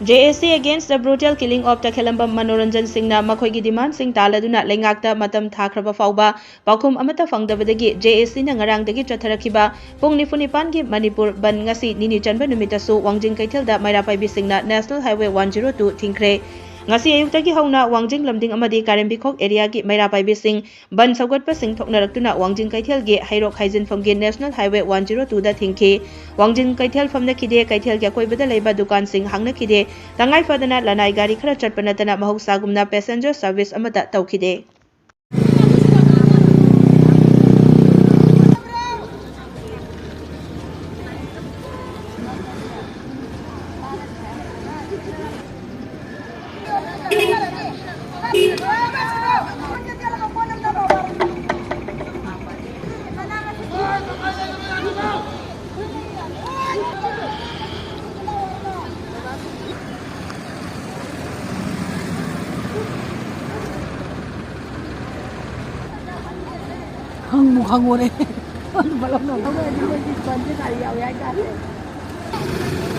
JSC against the brutal killing of Takhelambam Manoranjan Singhna Makhoigi demand Singh Taladuna Lengakta Matam Thakraba Fauba Paukum Amata Fangdabadagi JSC na ngarangdagi chatharakiba Pung Nifunipangi Manipur Ban ngasi Nini Chanba Numitasu Wangjing Kaithilda Mairapaibi Singhna National Highway 102 Thingkhi ngasi ayuktagi hauna Wangjing lamding amadi Karembikhok area gi Mairapaibi Singh Ban Saugatpa Singh thoknaraktuna Wangjing Kaithil gi Hairok Haijin famgi National Highway 102 da Thingkhi Wangjing Kaithil famna kide Kaithil gi akoibada leiba dukan Singh hangna kide Tangai fadana lanai gari khara chatpanatana mahusagumna passenger service amata tawkhide Hang ngore. Balong no. Hang ngore di bandit ari yaw ya.